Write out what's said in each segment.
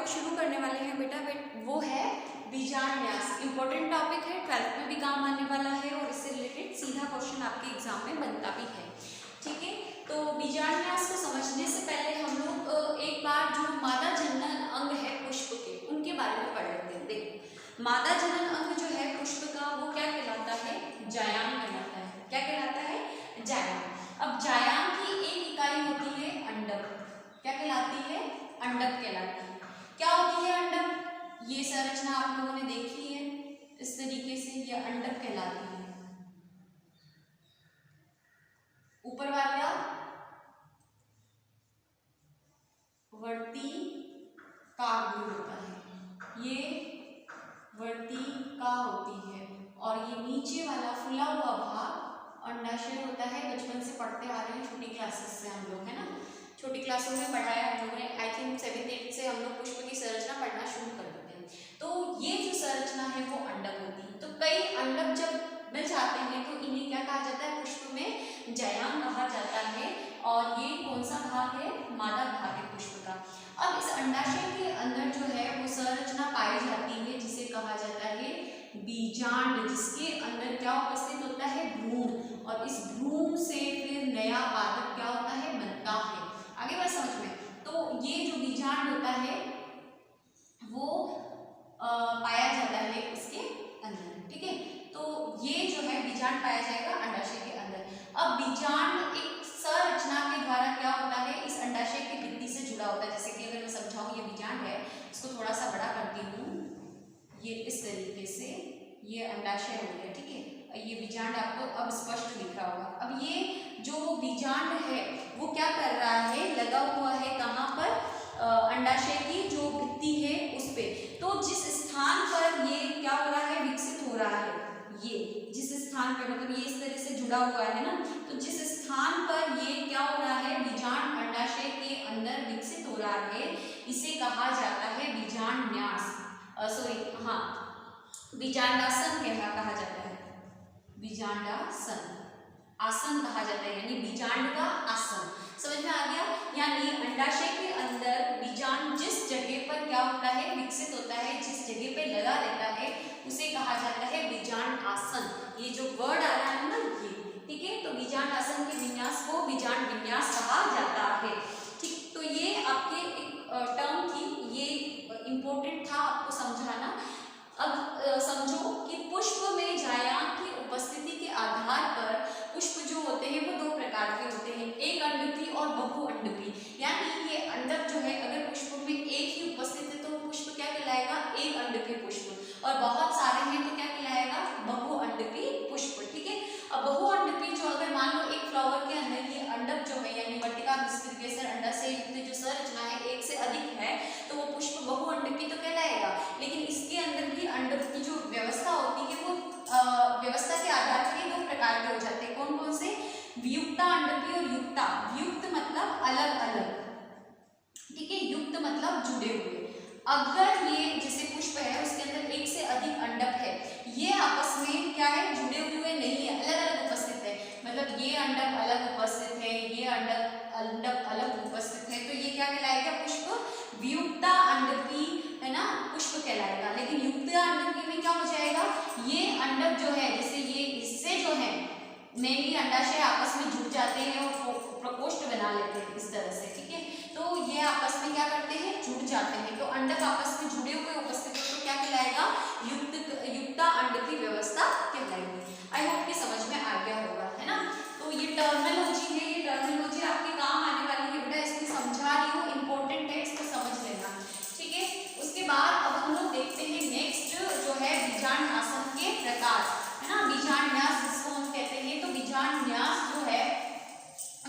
लोग शुरू करने वाले हैं बेटा वो है बीजांडन्यास। इंपॉर्टेंट टॉपिक है, 12th में भी काम आने वाला है और इससे रिलेटेड सीधा क्वेश्चन आपके एग्जाम में बनता भी है। ठीक है, तो बीजांडन्यास को समझने से पहले हम लोग एक बार जो मादा जनन अंग है पुष्प के, उनके बारे में पढ़ लेते हैं। देखो, मादा जनन अंग जो है पुष्प का वो क्या कहलाता है? जायांग कहलाता है। क्या कहलाता है? जायांग। अब जायांग की एक इकाई होती है अंडक। क्या कहलाती है? अंडक कहलाती है। क्या होती है अंडक? ये संरचना आप लोगों ने देखी है इस तरीके से, ये अंडक कहलाती है। ऊपर वाला वर्तिका होता है, ये वर्तिका होती है, और ये नीचे वाला फुला हुआ भाग अंडाशय होता है। बचपन से पढ़ते आ रहे हैं, छोटी क्लासेस से हम लोग, है ना, छोटी क्लासों में पढ़ाया हम लोगों ने। आई थिंक 7th-8th से हम लोग पुष्प की संरचना पढ़ना शुरू कर देते हैं। तो ये जो संरचना है वो अंडक होती है। तो कई अंडक जब मिल जाते हैं तो इन्हें क्या कहा जाता है? पुष्प में जायांग कहा जाता है। और ये कौन सा भाग है? मादा भाग है पुष्प का। अब इस अंडाशय के अंदर जो है वो संरचना पाई जाती है जिसे कहा जाता है बीजांड, जिसके अंदर क्या उपस्थित होता है? भ्रूण। और इस भ्रूण से फिर नया पादप क्या होता है? बनता है। आगे बात समझ में। तो ये जो बीजांड होता है वो पाया जाता है इसके अंदर। ठीक है, तो ये जो है बीजांड पाया जाएगा अंडाशय के अंदर। अब बीजांड एक संरचना के द्वारा क्या होता है? इस अंडाशय की भित्ति से जुड़ा होता है। जैसे कि अगर मैं समझाऊं, ये बीजांड है, इसको थोड़ा सा बड़ा करती हूँ, ये इस तरीके से ये अंडाशय हो गया। ठीक है, ये बीजांड आपको अब स्पष्ट दिख रहा होगा। अब ये जो बीजांड है वो क्या कर रहा है? लगा हुआ है कहाँ पर? अंडाशय की जो भित्ति है उस पे। तो जिस स्थान पर ये क्या हो रहा है? विकसित हो रहा है, ये जिस स्थान पर, मतलब ये इस तरह से जुड़ा हुआ है ना, तो जिस स्थान पर ये क्या हो रहा है? बीजांड अंडाशय के अंदर विकसित हो रहा है, इसे कहा जाता है बीजांडन्यास। बीजांडासन कहा जाता है। बीजांडासन आसन कहा जाता है, यानी बीजांड का आसन। समझ में आ गया? यानी अंडाशय के अंदर बीजांड जिस जगह पर क्या होता है? विकसित होता है, जिस जगह पे लगा रहता है, उसे कहा जाता है बीजांड आसन। ये जो वर्ड आ रहा है ना, ये ठीक है। तो बीजांड आसन के विन्यास को बीजांड विन्यास कहा जाता है। ठीक, तो ये आपके एक टर्म थी, ये इंपॉर्टेंट था आपको समझाना। अब समझो कि पुष्प में जायांग की उपस्थिति के आधार पर पुष्प जो होते हैं वो 2 प्रकार के होते हैं, एक अंडपी और बहुअंडपी। यानी ये अंडक जो है अगर पुष्प में एक ही उपस्थित है तो पुष्प क्या कहलाएगा? एक अंडपी पुष्प। और बहुत सारे हैं तो क्या कहलाएगा? बहुअंडपी पुष्प। ठीक है, अब बहुअंडपी जो अगर मान लो एक फ्लावर के अंदर ये अंडक जो है, यानी वर्तिका विस्तृत अंडा से युक्त जो संरचना है एक से अधिक है, तो वो पुष्प बहुअंडपी तो कहलाएगा। लेकिन इसके अंदर भी अंडक की जो व्यवस्था होती है वो व्यवस्था के आधार पर 2 प्रकार के हो जाते हैं। कौन कौन से? वियुक्ता अंडपी और युक्ता। वियुक्त मतलब अलग अलग, ठीक है, युक्त मतलब जुड़े हुए। अगर ये जैसे पुष्प है उसके अंदर एक से अधिक अंडक है, ये आपस में क्या है? जुड़े हुए नहीं है, अलग अलग उपस्थित है। मतलब ये अंडक अलग उपस्थित है, ये अंडक अलग उपस्थित है, तो ये क्या कहलाएगा? पुष्प वियुक्ता अंडपी, है ना, पुष्प कहलाएगा। लेकिन युक्त अंडपी में क्या हो जाएगा? ये अंडक जो है, जैसे ये हिस्से जो है मेनली अंडाशय आपस में जुड़ जाते हैं और प्रकोष्ठ बना लेते हैं इस तरह से। ठीक है, तो ये आपस में क्या करते हैं? जुड़ जाते हैं। तो अंडक आपस में जुड़े हुए उपस्थित है तो क्या कहलाएगा? युक्ता अंडपी व्यवस्था कहलाएगी। आई होप कि समझ में आ गया होगा, है ना। तो ये टर्मिनोलॉजी है, ये टर्मिनोलॉजी आपके काम आने वाली है बेटा, इसमें समझा रही हूँ, इंपॉर्टेंट है, इसको समझ लेना। ठीक है, उसके बाद अब हम लोग देखते हैं नेक्स्ट जो है बीजांड आसन के प्रकार, है ना, बीजांडन्यास जिसको हम कहते हैं। तो बीजांडन्यास जो है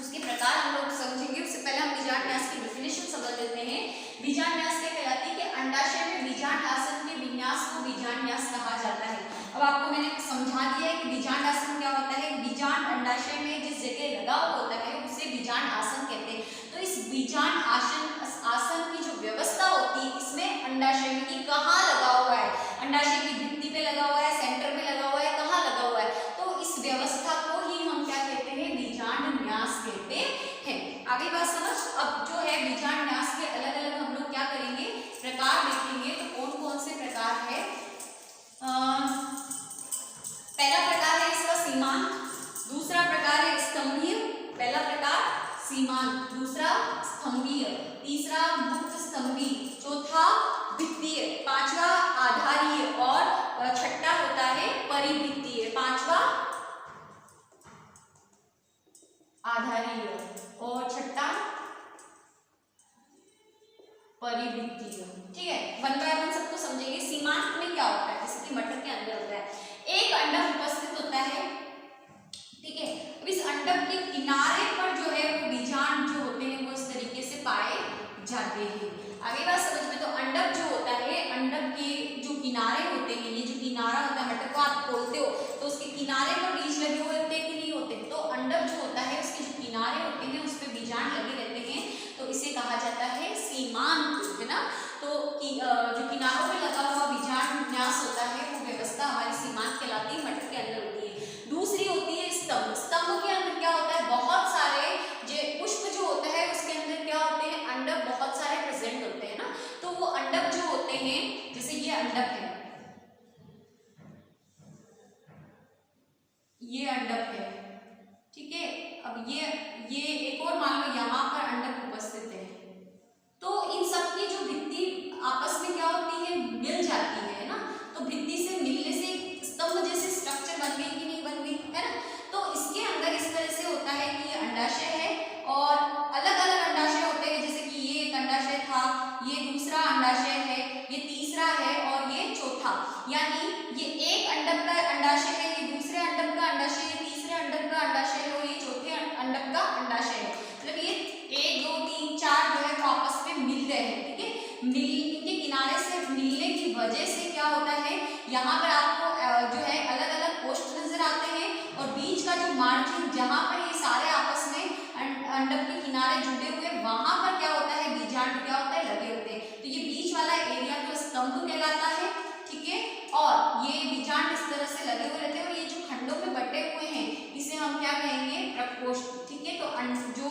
उसके प्रकार हम लोग समझेंगे। उससे पहले हम बीजांडन्यास की डेफिनेशन समझ लेते हैं। बीजांडन्यास क्या कहलाती है? कि अंडाशय में बीजांड आसन के विन्यास को बीजांडन्यास कहा जाता है। अब आपको मैंने समझा दिया है कि बीजांड आसन क्या होता है। बीजांड अंडाशय में जिस जगह लगा होता है उसे बीजांड आसन कहते हैं। तो इस बीजांड आसन की जो व्यवस्था होती है इसमें अंडाशय में कि कहाँ लगा हुआ है, अंडाशय की भित्ति पे लगा हुआ है, सेंटर में लगा हुआ है, कहाँ लगा हुआ है, तो इस व्यवस्था को ही हम क्या कहते हैं? बीजांडन्यास कहते हैं। आगे बात समझ। अब जो है बीजांडन्यास के अलग अलग हम लोग क्या करेंगे? प्रकार दूसरा स्तंभीय, तीसरा मुक्त स्तंभी, चौथा भित्तीय, पांचवा आधारीय और छठा होता है परिभित्तीय। पांचवा आधारीय और छठा परिभित्तीय। ठीक है, वन बाय वन सबको समझेंगे। सीमांत में क्या होता है, जैसे कि मटर के अंदर होता है एक अंडक उपस्थित होता है। ठीक है, अब इस अंडक के किनारे पर जो है वो बीजांड जो होते हैं वो इस तरीके से पाए जाते हैं। आगे बात समझ में, तो अंडक जो होता है, अंडक के जो किनारे होते हैं, ये जो किनारा होता है मटर को आप खोलते हो तो उसके किनारे पर बीज लगे हुए होते हैं कि नहीं होते, तो अंडक जो होता है उसके जो किनारे होते हैं उस पर बीजांड लगे रहते हैं, तो इसे कहा जाता है सीमांत, है ना। तो जो किनारों पे लगा हुआ बीजांड विन्यास होता है वो व्यवस्था हमारी सीमांत कहलाती है, मटर के अंदर होती है। दूसरी होती है स्तंभ। स्तंभ के अंदर क्या होता है, बहुत सारे जो पुष्प जो होता है उसके अंदर क्या होते हैं, अंडक बहुत सारे प्रेजेंट होते हैं ना। तो वो अंडक जो होते हैं, जैसे ये अंडक है, ये अंडक है, ठीक है। अब ये एक और मान लो यहाँ पर अंडक उपस्थित है, तो इन सब की जो भित्ति आपस में क्या होती है, मिल जाती है ना। तो भित्ति से मिलने से स्तंभ जैसे स्ट्रक्चर बन गई कि नहीं बन गई, है ना। तो इसके अंदर इस तरह से होता है कि ये अंडाशय है और अलग अलग अंडाशय होते हैं, जैसे कि ये एक अंडाशय था, ये दूसरा अंडाशय है, ये तीसरा है और ये चौथा। यानी ये एक अंडक का अंडाशय है, ये दूसरे अंडक का अंडाशय, ये तीसरे अंडक का अंडाशय है और ये चौथे अंडक का अंडाशय है। मतलब ये 1 2 3 4 जो है वो आपस में मिल गए हैं। ठीक है, इनके किनारे से मिलने की वजह से क्या होता है, यहाँ पर आपको जो है अलग अलग कोष्ठ नजर आते हैं और बीच का जो मार्जिन जहाँ पर ये सारे आपस में अंडक के किनारे जुड़े हुए, वहां पर क्या होता है, बीजांड क्या होता है, लगे होते हैं। तो ये बीच वाला एरिया तो स्तंभ कहलाता है। ठीक है, और ये बीजांड इस तरह से लगे हुए रहते हैं और ये जो खंडों में बटे हुए हैं इसे हम क्या कहेंगे, प्रकोष्ठ। ठीक है, तो जो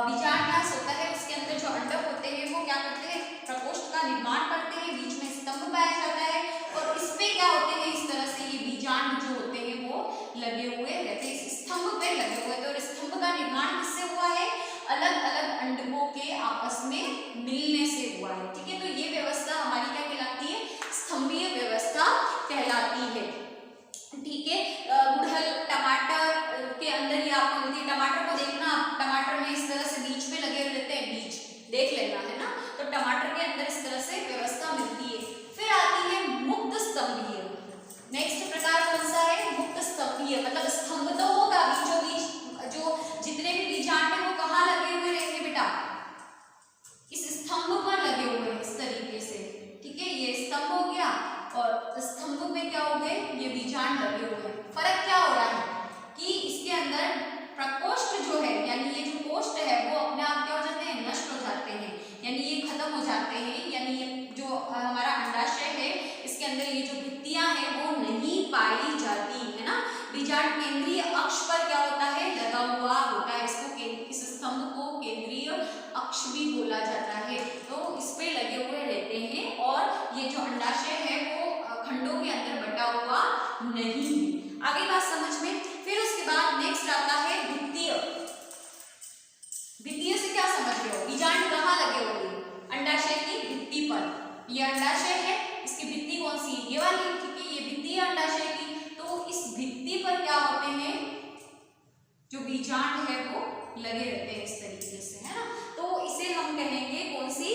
बीजांडास होता है उसके अंदर जो अंडक होते हैं वो क्या करते हैं, प्रकोष्ठ का निर्माण करते हैं, बीच में स्तंभ पाया जाता है और इस पे क्या होते हैं, इस तरह से ये बीजांड जो होते हैं वो लगे हुए रहते हैं, इस स्तंभ पे लगे हुए थे। और स्तंभ का निर्माण किससे हुआ है, अलग अलग अंडकों के आपस में मिलने से हुआ है। ठीक है, तो ये व्यवस्था हमारी क्या कहलाती है, स्तंभीय व्यवस्था कहलाती है। ठीक है, गुड़हल टमाटर के अंदर ही आपको मिलती है। टमाटर को देखना, टमाटर में इस तरह से बीच में लगे रहते हैं, बीज देख लेना, है ना। तो टमाटर के अंदर इस तरह से व्यवस्था मिलती है। फिर आती है मुक्त स्तंभीय। नेक्स्ट प्रकार कौन सा है, मुक्त स्तंभीय। मतलब स्तंभ तो होगा, बीचों बीच जो जितने भी बीजांड है वो कहाँ लगे हुए रहेंगे बेटा, इस स्तंभ पर लगे हुए हैं इस तरीके से। ठीक है, ये स्तंभ हो गया और स्तंभ में क्या हो गए, ये बीजांड लगे हुए हैं। फर्क क्या हो रहा है कि इसके अंदर प्रकोष्ठ जो है, यानी ये जो कोष्ठ है वो अपने आप क्या हो जाते हैं, नष्ट हो जाते हैं, यानी ये खत्म हो जाते हैं। यानी ये जो हमारा अंडाशय है इसके अंदर ये जो भित्तियां हैं वो नहीं पाई जाती, है ना। बीजांड केंद्रीय अक्ष पर क्या होता है, लगा हुआ होता है। इसको इस स्तंभ को केंद्रीय अक्ष भी बोला जाता है। तो इस पे लगे हुए रहते हैं और ये जो अंडाशय है वो खंडों के अंदर बटा हुआ नहीं है। आगे बात समझ में। फिर उसके बाद नेक्स्ट आता है भित्तीय। भित्तीय से क्या समझ रहे हो, बीजांड कहाँ लगे होंगे, अंडाशय की भित्ति पर। ये अंडाशय है, इसकी भित्ति कौन सी, ये वाली। ठीक है, ये भित्ति है अंडाशय की। तो इस भित्ति पर क्या होते हैं, जो बीजांड है वो लगे रहते हैं इस तरीके से, है ना। तो इसे हम कहेंगे कौन सी,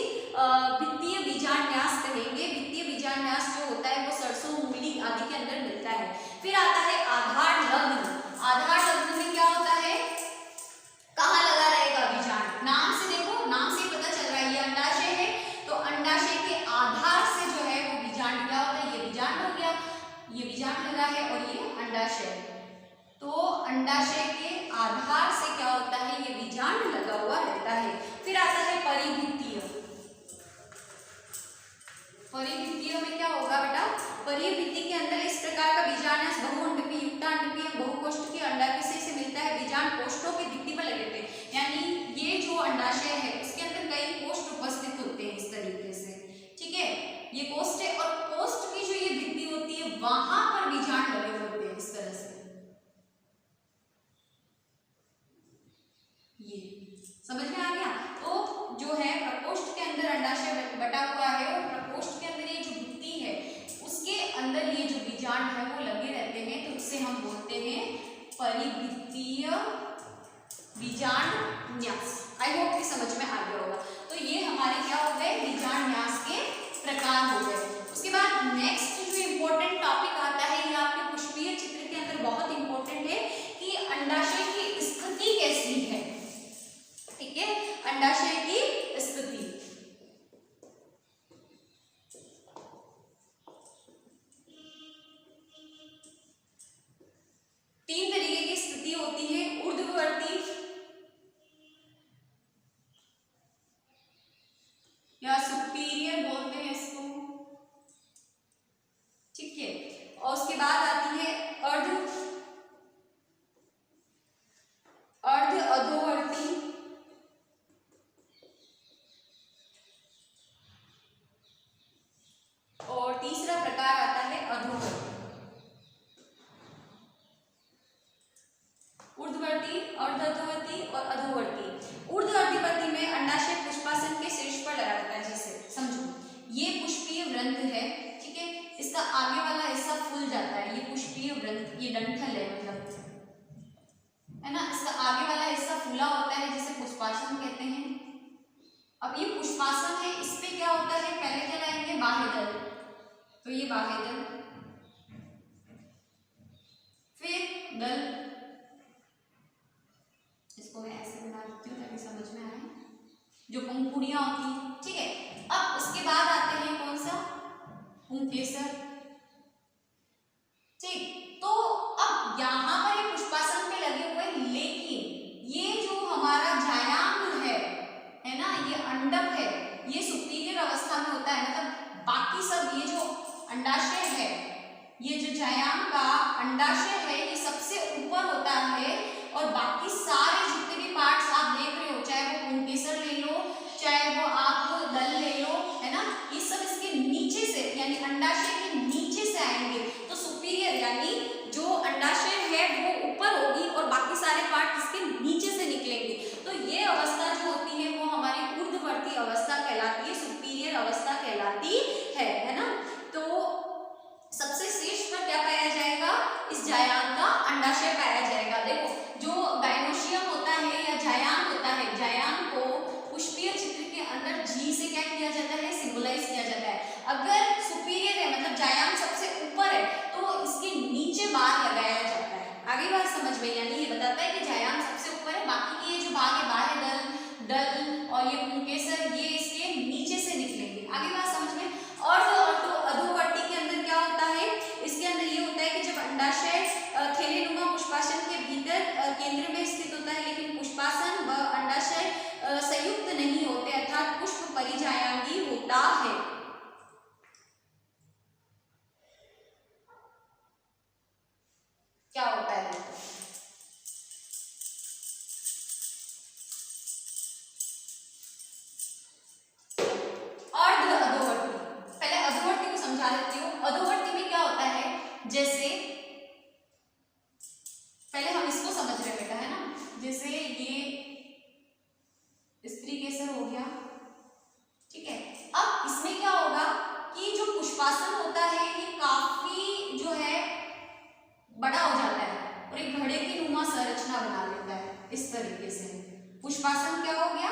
भित्तीय बीजांडन्यास कहेंगे। भित्तीय बीजांडन्यास जो होता है वो सरसों, मूली आदि के अंदर मिलता है। फिर आता है आधार लग्न। आधार लग्न में क्या होता है, कहाँ लगा रहेगा बीजांड, नाम से देखो, नाम से पता चल रहा है ये अंडाशय है, तो अंडाशय के आधार से जो है वो बीजांड क्या होता है, ये बीजांड हो गया, ये बीजांड लगा है और ये अंडाशय। तो अंडाशय के आधार से क्या होता है, ये बीजांड लगा हुआ रहता है। फिर आता है परिभित्तीय। परिभित्तीय में क्या होगा बेटा, परिभित्ति के अंदर इस प्रकार का बीजांड बहुअंडपी, युक्तांडपी, बहुकोष्ठकीय अंडाशय से मिलता है। बीजांड कोष्ठों की भित्ति पर लगे थे, यानी ये जो अंडाशय है उसके अंदर कई कोष्ठ उपस्थित होते हैं इस तरीके से। ठीक है, ये कोष्ठ है और कोष्ठ की जो ये भित्ति होती है वहां पर बीजांड लगे होते हैं इस तरह से। बटा हुआ है और प्रकोष्ठ के अंदर ये जो भित्ति है उसके अंदर ये जो बीजांड है वो लगे रहते हैं, तो इसे हम बोलते हैं परिभित्तीय बीजांड न्यास। आई होप कि समझ में आ गया होगा। तो ये हमारे क्या हो गए, बीजांड न्यास के प्रकार हो गए। उसके बाद नेक्स्ट जो इम्पोर्टेंट टॉपिक आता है, ये आपके पुष्पीय चित्र के अंदर बहुत इंपॉर्टेंट है कि अंडाशय की स्थिति कैसी है। ठीक है, अंडाशय की स्थिति। तीन तरीके की स्थिति होती है, ऊर्ध्ववर्ती या सुपीरियर बोलते हैं इसको, ठीक है। और उसके बाद आती है अर्ध अधोवर्ती, और तीसरा प्रकार आता है अधोवर्ती। ऊर्ध्ववर्ती, अर्ध अधोवर्ती और अधोवर्ती। ऊर्ध्ववर्ती में अंडाशय पुष्पासन के शीर्ष पर लगा रहता है। जैसे समझो ये पुष्पीय व्रंत है, ठीक है, इसका आगे वाला हिस्सा फूल जाता है, ये पुष्पीय व्रंत, ये डंठल है मतलब, है ना, इसका आगे वाला हिस्सा फूला होता है जिसे पुष्पासन कहते हैं। अब ये पुष्पासन है, इस पे क्या होता है, पहले क्या लाएंगे, बाह्य दल, तो ये बाह्य दल, फिर दल, इसको मैं ऐसे बना देती हूँ ताकि समझ में आए, जो पंखुड़ियां होती हैं, ठीक है। अब उसके बाद आते हैं कौन सा, पुंकेसर, ठीक। तो अब यहाँ पर ये पुष्पासन पे लगे हुए, लेकिन ये जो हमारा जायांग है ना, ये अंडक है, ये सुपीरियर अवस्था में होता है, मतलब बाकी सब ये जो अंडाशय है, ये जो जायांग का अंडाशय है ये सबसे ऊपर होता है, और बाकी सारे जितने भी पार्ट्स आप देख रहे हो, चाहे वो पुंकेसर ले लो, चाहे वो आप दल ले लो, है ना, ये सब इसके नीचे से यानी अंडाशय के नीचे से आएंगे। तो सुपीरियर यानी जो अंडाशय है वो ऊपर होगी और बाकी सारे पार्ट इसके नीचे से निकलेंगे। तो ये अवस्था जो होती है वो हमारी ऊर्ध्ववर्ती अवस्था कहलाती है, सुपीरियर अवस्था कहलाती है ना। तो सबसे शीर्ष पर क्या पाया जाएगा, इस जायांग का अंडाशय पाया जाएगा। देखो जो गाइनोशियम होता है या जायांग होता है, जायांग को पुष्पीय चित्र के अंदर जी से क्या किया जाता है, सिंबलाइज किया जाता है। अगर सुपीरियर है मतलब जायांग सबसे ऊपर है तो इसके नीचे बार लगाया जाता है। आगे बात समझ में, यानी ये बताता है कि जायांग सबसे ऊपर है, बाकी के ये जो भाग है, बाह्य दल और ये पुंकेसर, ये इसके नीचे से निकलेंगे। आगे बात समझ में। और अधोवर्ती के अंदर क्या होता है, इसके अंदर ये होता है कि जब अंडाशय थैलीनुमा पुष्पासन के भीतर केंद्र में स्थित होता है, लेकिन पुष्पासन व अंडाशय संयुक्त नहीं होते, अर्थात पुष्प परिजायांगी होता है। क्या होता है, अर्ध अधोवर्ती। पहले अधोवर्ती को समझा देती हूँ। अधोवर्ती में क्या होता है, जैसे पहले हम इसको समझ रहे बेटा, है ना, जैसे ये स्त्री केसर हो गया, ठीक है। अब इसमें क्या होगा कि जो पुष्पासन होता है ये काफी जो है बड़ा हो जाता है और एक घड़े की नुमा संरचना बना लेता है। इस तरीके से पुष्पासन क्या हो गया,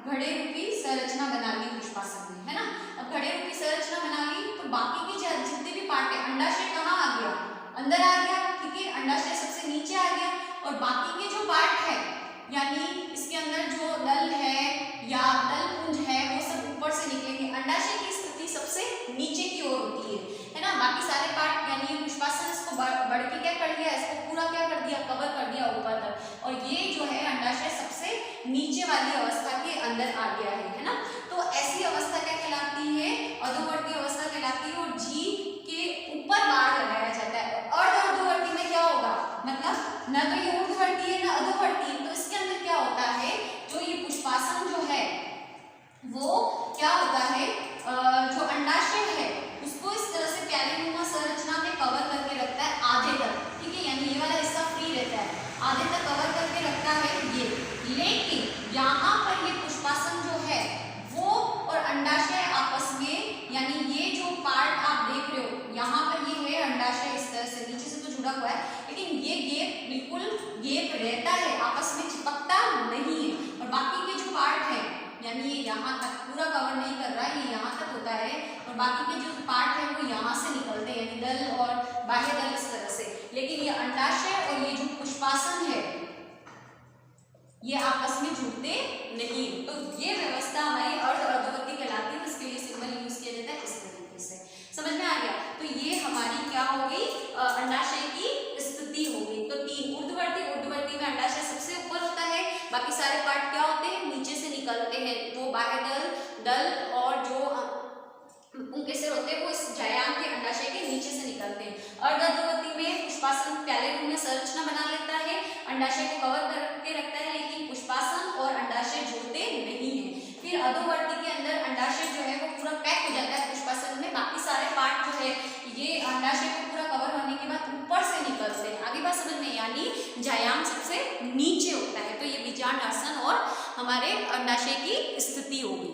घड़े रूपी संरचना बना ली पुष्पासन में, है ना। अब घड़े रूपी संरचना बना ली तो बाकी के जितने भी पार्ट है, अंडाशय कहाँ आ गया, अंदर आ गया, ठीक है, अंडाशय सबसे नीचे आ गया, और बाकी के जो पार्ट है यानी इसके अंदर जो दल है या दल पुंज है वो सब ऊपर से निकलेंगे। अंडाशय की स्थिति सबसे नीचे की ओर होती है ना। बाकी सारे पार्ट यानी पुष्पासन इसको बढ़ के क्या कर दिया, इसको पूरा क्या कर दिया, कवर कर दिया ऊपर तक, और ये जो है अंडाशय सबसे नीचे वाली अवस्था के अंदर आ गया है ना। तो ऐसी अवस्था क्या कहलाती है, अधोवर्ती अवस्था कहलाती है, और जी के ऊपर बार लगाया जाता है। अर्ध अधोवर्ती में क्या होगा, मतलब न तो ये ऊर्ध्ववर्ती है न अधोवर्ती, तो इसके अंदर क्या होता है, जो ये पुष्पासन जो है वो क्या होता है, जो अंडाशय है उसको इस तरह से प्यालीनुमा संरचना में कवर करके रखता है आधे तक, ठीक है, यानी ये वाला हिस्सा फ्री रहता है, आधे तक कवर करके रखता है ये। लेकिन यहाँ पर ये पुष्पासन जो है वो और अंडाशय आपस जुड़ा हुआ है, लेकिन ये गैप बिल्कुल गैप रहता है, आपस में चिपकता नहीं है। और बाकी के जो पार्ट है यानी ये यहाँ तक पूरा कवर नहीं कर रहा है, ये यहाँ तक होता है और बाकी के जो पार्ट है वो यहाँ से निकलते हैं, यानी दल और बाह्य दल इस तरह से। लेकिन ये अंडाशय और ये जो पुष्पासन है ये आपस में जुड़ते नहीं। तो ये व्यवस्था हमारी अर्ध अर्धवर्ती कहलाती है, इसके लिए सिंबल यूज किया जाता है इस तरीके से। समझ में आ गया? तो ये हमारी क्या हो गई, अंडाशय की स्थिति हो गई। तो तीन ऊर्ध्ववर्ती में अंडाशय सबसे ऊपर होता है, बाकी सारे पार्ट क्या होते हैं, नीचे से निकलते हैं। वो बाह्य दल और जो उनके सिर होते हैं वो इस जायांग के अंडाशय के नीचे से निकलते हैं। अर्धवर्ती में पुष्पासन प्याले रूप में संरचना बना लेता है, अंडाशय को कवर करके रखता है, लेकिन पुष्पासन और अंडाशय जुड़ते नहीं है। फिर अधोवर्ती के अंदर अंडाशय जो है वो पूरा पैक हो जाता है पुष्पासन में, बाकी सारे पार्ट जो है ये अंडाशय को पूरा कवर होने के बाद ऊपर से निकलते हैं। आगे बात समझ में, यानी जायांग सबसे नीचे होता है। तो ये बीजांड आसन और हमारे अंडाशय की स्थिति होगी।